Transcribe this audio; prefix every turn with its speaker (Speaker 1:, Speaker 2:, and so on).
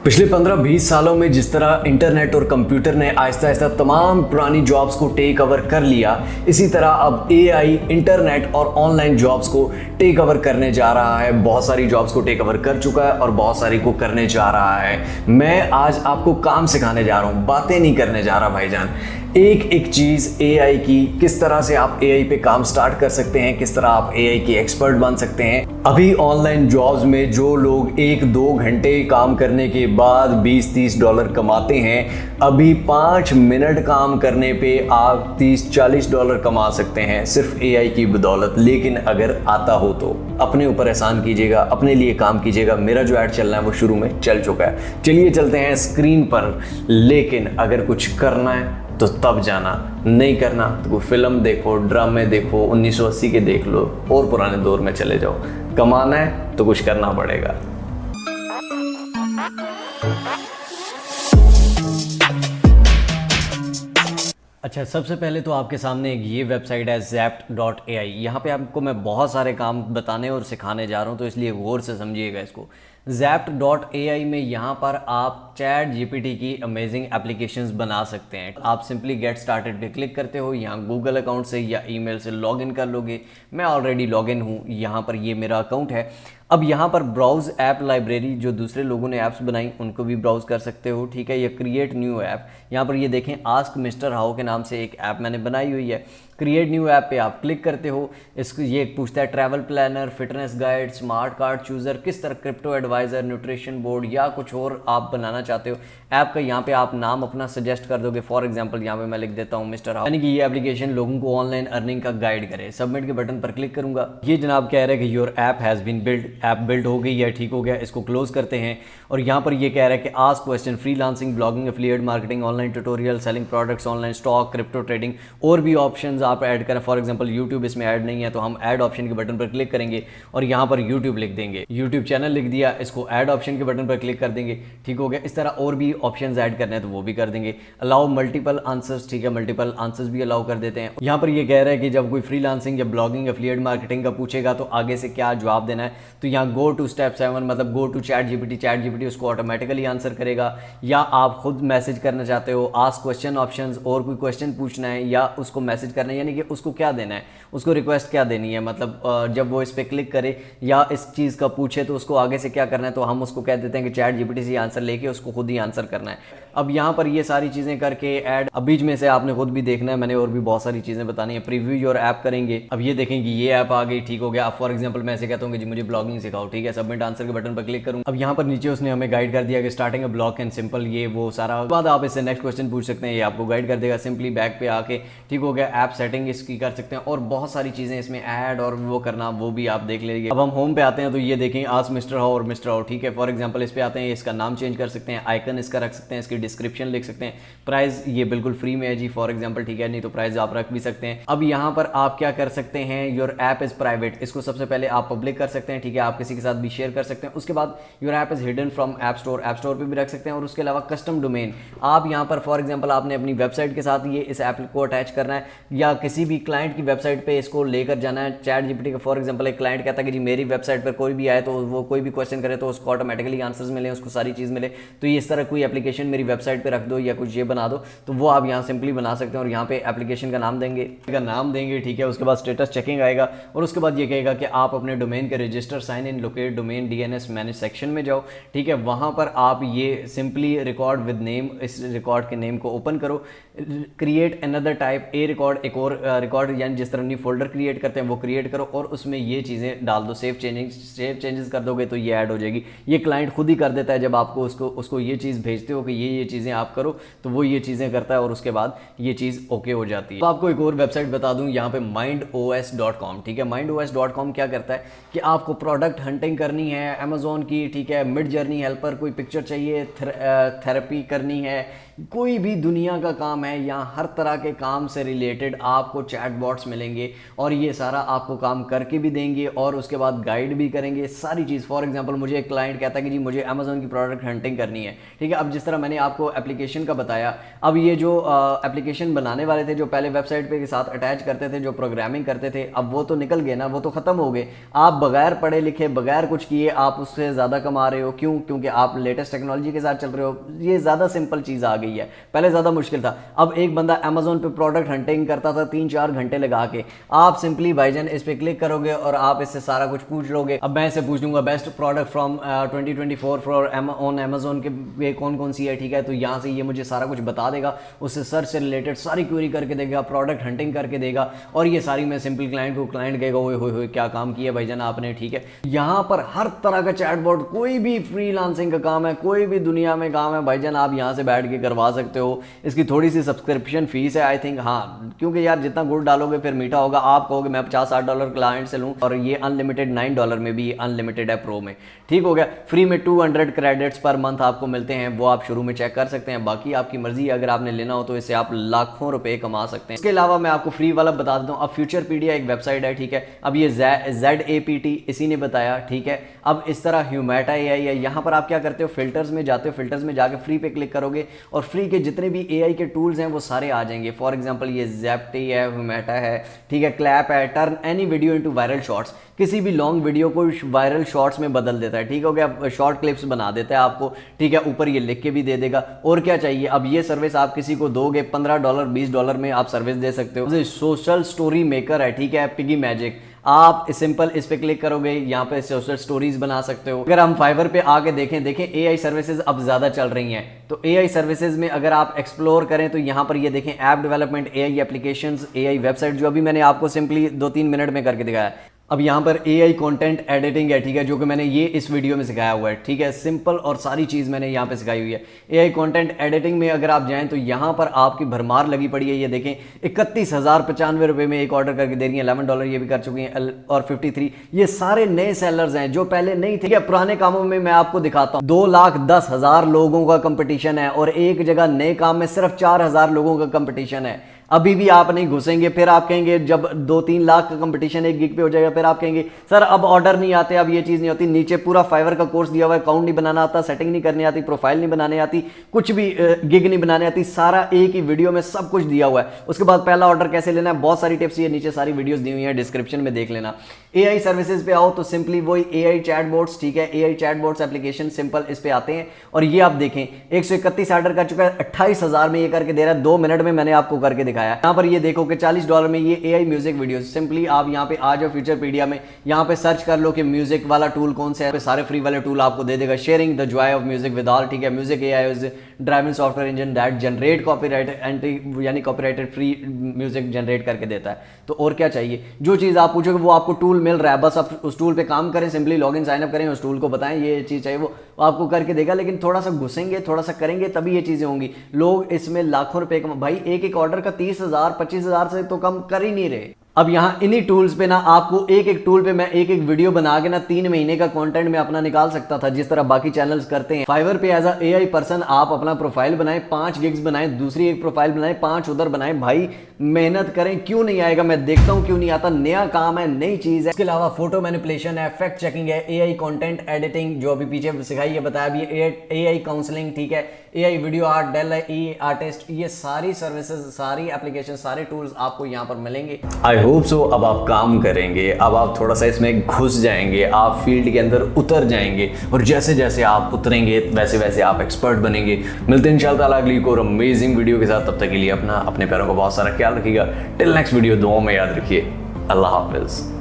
Speaker 1: पिछले 15-20 सालों में जिस तरह इंटरनेट और कंप्यूटर ने आहिस्ता आहिस्ता तमाम पुरानी जॉब्स को टेक ओवर कर लिया, इसी तरह अब एआई इंटरनेट और ऑनलाइन जॉब्स को टेक ओवर करने जा रहा है। बहुत सारी जॉब्स को टेक ओवर कर चुका है और बहुत सारी को करने जा रहा है। मैं आज आपको काम सिखाने जा रहा हूँ, बातें नहीं करने जा रहा भाईजान। एक एक चीज़ एआई की, किस तरह से आप एआई पे काम स्टार्ट कर सकते हैं, किस तरह आप एआई की एक्सपर्ट बन सकते हैं। अभी ऑनलाइन जॉब्स में जो लोग 1-2 घंटे काम करने के बाद $20-30 कमाते हैं, अभी 5 मिनट काम करने पे आप $30-40 कमा सकते हैं सिर्फ एआई की बदौलत। लेकिन अगर आता हो तो अपने ऊपर एहसान कीजिएगा, अपने लिए काम कीजिएगा। मेरा जो ऐड चलना है वो शुरू में चल चुका है। चलिए चलते हैं स्क्रीन पर। लेकिन अगर कुछ करना है तो तब जाना, नहीं करना तो कोई फिल्म देखो, ड्रामे देखो, 1980 के देख लो और पुराने दौर में चले जाओ। कमाना है तो कुछ करना पड़ेगा। अच्छा, सबसे पहले तो आपके सामने एक ये वेबसाइट है zapt.ai। यहाँ पे आपको मैं बहुत सारे काम बताने और सिखाने जा रहा हूँ, तो इसलिए गौर से समझिएगा इसको। zapt.ai में यहाँ पर आप चैट जीपीटी की अमेजिंग एप्लीकेशंस बना सकते हैं। आप सिंपली गेट स्टार्टेड पे क्लिक करते हो, यहाँ गूगल अकाउंट से या ईमेल से लॉगिन कर लोगे। मैं ऑलरेडी लॉगिन हूँ, यहाँ पर ये मेरा अकाउंट है। अब यहाँ पर ब्राउज ऐप लाइब्रेरी, जो दूसरे लोगों ने ऐप्स बनाई उनको भी ब्राउज कर सकते हो, ठीक है। या क्रिएट न्यू ऐप, यहाँ पर ये देखें आस्क मिस्टर हाउ के नाम से एक ऐप मैंने बनाई हुई है। क्रिएट न्यू ऐप पे आप क्लिक करते हो, इसको ये पूछता है travel planner, fitness guide, smart card chooser, किस तरह क्रिप्टो एडवाइज़र, न्यूट्रिशन बोर्ड या कुछ और आप बनाना चाहते हो ऐप का। यहाँ पे आप नाम अपना सजेस्ट कर दोगे। फॉर एग्जांपल यहाँ पे मैं लिख देता हूँ मिस्टर हाउ, यानी कि ये एप्लीकेशन लोगों को ऑनलाइन अर्निंग का गाइड करे। सबमिट के बटन पर क्लिक करूंगा। ये जनाब कह रहा है कि your app has been build, app build हो गई है, ठीक हो गया। इसको क्लोज करते हैं और यहाँ पर ये कह रहा है कि ask question, freelancing, blogging, affiliate marketing, online tutorial, selling products, online stock, crypto trading और भी ऑप्शंस आप ऐड करें। फॉर एग्जांपल यूट्यूब इसमें ऐड नहीं है तो हम ऐड ऑप्शन के बटन पर क्लिक करेंगे और यहाँ पर यूट्यूब लिख देंगे। यूट्यूब चैनल लिख दिया, इसको ऐड ऑप्शन के बटन पर क्लिक कर देंगे, ठीक हो गया। इस तरह और भी ऑप्शंस ऐड करने हैं तो वो भी कर देंगे। अलाउ मल्टीपल आंसर्स, ठीक है, मल्टीपल आंसर्स भी अलाउ कर देते हैं। यहाँ पर ये कह रहा है कि जब कोई फ्रीलांसिंग या ब्लॉगिंग, एफिलिएट मार्केटिंग का पूछेगा तो आगे से क्या जवाब देना है। तो यहाँ गो टू स्टेप 7, मतलब गो टू चैट जीपीटी उसको ऑटोमेटिकली आंसर करेगा। या आप खुद मैसेज करना चाहते हो, आस्क क्वेश्चन ऑप्शंस, और कोई क्वेश्चन पूछना है या उसको मैसेज करना है, यानी कि उसको क्या देना है, उसको रिक्वेस्ट क्या देनी है। मतलब जब वो इस पर क्लिक करे या इस चीज़ का पूछे तो उसको आगे से क्या करना है, तो हम उसको कह देते हैं कि चैट जीपीटी से आंसर लेके उसको खुद ही आंसर करना है। अब यहाँ पर ये सारी चीज़ें करके ऐड, अब बीच में से आपने खुद भी देखना है, मैंने और भी बहुत सारी चीज़ें बतानी है। प्रीव्यू योर ऐप करेंगे। अब ये देखें कि ये ऐप आ गई, ठीक हो गया। अब फॉर एग्जांपल मैं ऐसे कहता हूँ कि जी मुझे ब्लॉगिंग सिखाओ, ठीक है। सबमिट आंसर के बटन पर क्लिक करूँ। अब यहाँ पर नीचे उसने हमें गाइड कर दिया कि starting a blog and simple, ये वो सारा। बाद आप इससे नेक्स्ट क्वेश्चन पूछ सकते हैं, ये आपको गाइड कर देगा। सिंपली बैक पे आके, ठीक हो गया, ऐप सेटिंग इसकी कर सकते हैं और बहुत सारी चीज़ें इसमें ऐड और वो करना, वो भी आप देख लीजिए। अब हम होम पे आते हैं तो ये देखें आस्क मिस्टर हाउ और मिस्टर हाउ, ठीक है। फॉर एग्जांपल इस पे आते हैं, इसका नाम चेंज कर सकते हैं, आइकन इसका रख सकते हैं, इसकी डिस्क्रिप्शन लिख सकते हैं। प्राइस ये बिल्कुल फ्री में है जी, फॉर एग्जांपल, ठीक है, नहीं तो प्राइस आप रख भी सकते हैं। अब यहाँ पर आप क्या कर सकते हैं, योर ऐप इज प्राइवेट, इसको सबसे पहले आप पब्लिक कर सकते हैं, ठीक है। आप किसी के साथ भी शेयर कर सकते हैं। उसके बाद your app is hidden from app store पे भी रख सकते हैं। और उसके अलावा कस्टम डोमेन, आप यहाँ पर फॉर एग्जांपल आपने अपनी वेबसाइट के साथ ये इस ऐप को अटैच करना है या किसी भी क्लाइंट की वेबसाइट पे इसको लेकर जाना है। चैट जीपीटी का फॉर एग्जांपल एक क्लाइंट कहता है कि जी मेरी वेबसाइट पर कोई भी आए तो वो कोई भी क्वेश्चन करे तो उसको ऑटोमेटिकली आंसर्स मिले, उसको सारी चीज़ मिले। तो ये इस तरह कोई एप्लीकेशन मेरी वेबसाइट पर रख दो या कुछ ये बना दो, तो वो आप यहाँ सिंपली बना सकते हैं। और यहाँ पे एप्लीकेशन का नाम देंगे, ठीक है। उसके बाद स्टेटस चेकिंग आएगा और उसके बाद ये कहेगा कि आप अपने डोमेन के register, sign in, locate domain, DNS manage section में जाओ, ठीक है। वहाँ पर आप ये सिंपली रिकॉर्ड विद नेम, इस रिकॉर्ड के नेम को ओपन करो। Create another type, A record, एक और रिकॉर्ड, यानी जिस तरह न्यू फोल्डर क्रिएट करते हैं वो क्रिएट करो और उसमें ये चीज़ें डाल दो। सेव चेंजेस कर दोगे तो ये ऐड हो जाएगी। ये क्लाइंट खुद ही कर देता है, जब आपको उसको ये चीज़ भेजते हो कि ये चीज़ें आप करो तो वो ये चीज़ें करता है और उसके बाद ये चीज़ ओके हो जाती है। तो आपको एक और वेबसाइट बता दूं, यहाँ पे mindos.com, ठीक है। mindos.com क्या करता है कि आपको प्रोडक्ट हंटिंग करनी है अमेजोन की, ठीक है, मिड जर्नी हेल्पर, कोई पिक्चर चाहिए, थेरेपी करनी है, कोई भी दुनिया का काम है, यहाँ हर तरह के काम से रिलेटेड आपको चैट बॉट्स मिलेंगे और ये सारा आपको काम करके भी देंगे और उसके बाद गाइड भी करेंगे सारी चीज़। फॉर एग्जांपल मुझे एक क्लाइंट कहता है कि जी मुझे अमेजोन की प्रोडक्ट हंटिंग करनी है, ठीक है। अब जिस तरह मैंने आपको एप्लीकेशन का बताया, अब ये जो एप्लीकेशन बनाने वाले थे, जो पहले वेबसाइट पे के साथ अटैच करते थे, जो प्रोग्रामिंग करते थे, अब वो तो निकल गए ना, वो तो ख़त्म हो गए। आप बगैर पढ़े लिखे, बगैर कुछ किए आप उससे ज़्यादा कमा रहे हो। क्यों? क्योंकि आप लेटेस्ट टेक्नोलॉजी के साथ चल रहे हो। ये ज़्यादा सिंपल चीज़ आ गई है, पहले ज़्यादा मुश्किल था। अब एक बंदा अमेजोन पे प्रोडक्ट हंटिंग करता था 3-4 घंटे लगा के, आप सिंपली भाईजान इस पर क्लिक करोगे और आप इससे सारा कुछ पूछ लोगे। अब मैं इससे पूछ लूँगा best product from 2024 for on Amazon के कौन कौन सी है, ठीक है। तो यहाँ से ये मुझे सारा कुछ बता देगा, उससे सर्च से रिलेटेड सारी क्वेरी करके देगा, प्रोडक्ट हंटिंग करके देगा और ये सारी मैं सिंपल क्लाइंट को, क्लाइंट कहेगा ओए होए होए क्या काम किया भाईजान आपने, ठीक है। यहाँ पर हर तरह का चैटबॉट, कोई भी फ्रीलांसिंग का काम है, कोई भी दुनिया में काम है भाईजान, आप यहाँ से बैठ के करवा सकते हो। इसकी थोड़ी सी सब्सक्रिप्शन फीस है आई थिंक, हाँ, क्योंकि यार जितना गुड़ डालोगे फिर मीठा होगा। आप कहोगे मैं $50-60 क्लाइंट से लूँ और ये अनलिमिटेड $9 में भी अनलिमिटेड है प्रो में, ठीक हो गया। फ्री में 200 क्रेडिट्स पर मंथ आपको मिलते हैं, वो आप शुरू में चेक कर सकते हैं, बाकी आपकी मर्जी। अगर आपने लेना हो तो इससे आप लाखों रुपए कमा सकते हैं। इसके अलावा मैं आपको फ्री वाला बता देता हूँ। अब फ्यूचरपीडिया एक वेबसाइट है, ठीक है। अब ये ZAPT इसी ने बताया, ठीक है। अब इस तरह ह्यूमेटा AI है, यहाँ पर आप क्या करते हो, फिल्टर्स में जाते हो, फिल्टर्स में जाके फ्री पे क्लिक करोगे और फ्री के जितने भी AI के टूल्स हैं वो सारे आ जाएंगे। फॉर एग्जांपल ये ज़ैप्टी है, ह्यूमेटा है, ठीक है, क्लैप है, turn any video into viral shorts, किसी भी लॉन्ग वीडियो को वायरल शॉर्ट्स में बदल देता है, ठीक हो गया। शॉर्ट क्लिप्स बना देता है आपको, ठीक है। ऊपर ये लिख के भी दे देगा। और क्या चाहिए, अब ये सर्विस आप किसी को दोगे $15 $20 में आप सर्विस दे सकते हो। सोशल स्टोरी मेकर है, ठीक है, पिगी मैजिक। आप सिंपल इस पे क्लिक करोगे, यहाँ पे सोशल स्टोरीज बना सकते हो। अगर हम फाइवर पे आके देखें AI सर्विसेज अब ज्यादा चल रही हैं, तो AI सर्विसेज में अगर आप एक्सप्लोर करें तो यहाँ पर ये देखें app development, AI applications, AI website, जो अभी मैंने आपको सिंपली 2-3 मिनट में करके दिखाया। अब यहाँ पर AI कंटेंट एडिटिंग है, ठीक है, जो कि मैंने ये इस वीडियो में सिखाया हुआ है, ठीक है। सिंपल और सारी चीज़ मैंने यहाँ पे सिखाई हुई है। AI कंटेंट एडिटिंग में अगर आप जाएं तो यहाँ पर आपकी भरमार लगी पड़ी है। ये देखें 31,095 रुपये में एक ऑर्डर करके दे रही है, $11 ये भी कर चुकी हैं और 53। ये सारे नए सेलर्स हैं जो पहले नहीं थे, ठीक है। पुराने कामों में मैं आपको दिखाता हूँ 2,10,000 लोगों का कंपटीशन है और एक जगह नए काम में सिर्फ 4,000 लोगों का कंपटीशन है। अभी भी आप नहीं घुसेंगे, फिर आप कहेंगे जब 2-3 लाख का कंपटीशन एक गिग पे हो जाएगा, फिर आप कहेंगे सर अब ऑर्डर नहीं आते, अब ये चीज़ नहीं होती। नीचे पूरा फाइवर का कोर्स दिया हुआ है, अकाउंट नहीं बनाना आता, सेटिंग नहीं करनी आती, प्रोफाइल नहीं बनाने आती, कुछ भी गिग नहीं बनाने आती, सारा एक ही वीडियो में सब कुछ दिया हुआ है। उसके बाद पहला ऑर्डर कैसे लेना है, बहुत सारी टिप्स ये नीचे सारी वीडियोस दी हुई हैं, डिस्क्रिप्शन में देख लेना। AI सर्विसेज पे आओ तो सिंपली वही AI चैटबॉट्स, ठीक है, AI चैटबॉट्स एप्लीकेशन सिंपल इस पे आते हैं और ये आप देखें 131 ऑर्डर कर चुका है, 28,000 में ये करके दे रहा है, 2 मिनट में मैंने आपको करके दिखाया। यहाँ पर ये देखो कि $40 में ये AI म्यूजिक वीडियो। सिंपली आप यहाँ पे आ जाओ फ्यूचरपीडिया में, यहाँ पे सर्च कर लो कि म्यूजिक वाला टूल कौन सा है, सारे फ्री वाले टूल आपको दे देगा। Sharing the Joy of music with all, ठीक है। Music AI is driving software engine that generate copyright anti यानी कॉपीराइटेड फ्री म्यूजिक जनरेट करके देता है। तो और क्या चाहिए, जो चीज़ आप पूछोगे वो आपको टूल मिल रहा है, बस आप उस टूल पे काम करें, सिंपली लॉगिन साइन अप करें, उस टूल को बताएं ये चीज़ चाहिए, वो आपको करके देगा। लेकिन थोड़ा सा घुसेंगे, थोड़ा सा करेंगे तभी ये चीज़ें होंगी। लोग इसमें लाखों रुपए कमा, भाई एक ऑर्डर का 30,000 25,000 से तो कम कर ही नहीं रहे। अब यहाँ इन्हीं टूल्स पे ना आपको एक टूल पे मैं एक वीडियो बना के ना 3 महीने का कंटेंट में अपना निकाल सकता था, जिस तरह बाकी चैनल्स करते हैं। फाइवर पे एज अ AI पर्सन आप अपना प्रोफाइल बनाएं, 5 गिग्स बनाएं, दूसरी एक प्रोफाइल बनाएं, 5 उधर बनाएं। भाई मेहनत करें, क्यों नहीं आएगा, मैं देखता हूं क्यों नहीं आता। नया काम है, नई चीज है। इसके अलावा फोटो मैनिपुलेशन है, फैक्ट चेकिंग है, AI कंटेंट एडिटिंग जो अभी पीछे सिखाई है, बताया भी, AI काउंसलिंग, ठीक है, AI video art, DALL AI artist, ये सारी सर्विसेज, सारी एप्लीकेशन, सारे टूल्स आपको यहाँ पर मिलेंगे। आई होप सो अब आप काम करेंगे, अब आप थोड़ा सा इसमें घुस जाएंगे, आप फील्ड के अंदर उतर जाएंगे और जैसे जैसे आप उतरेंगे वैसे वैसे आप एक्सपर्ट बनेंगे। मिलते हैं इंशाल्लाह अगली को और अमेजिंग वीडियो के साथ। तब तक के लिए अपने पैरों का बहुत सारा ख्याल रखिएगा। टिल नेक्स्ट वीडियो, दुआओं में याद रखिए। अल्लाह हाफिज।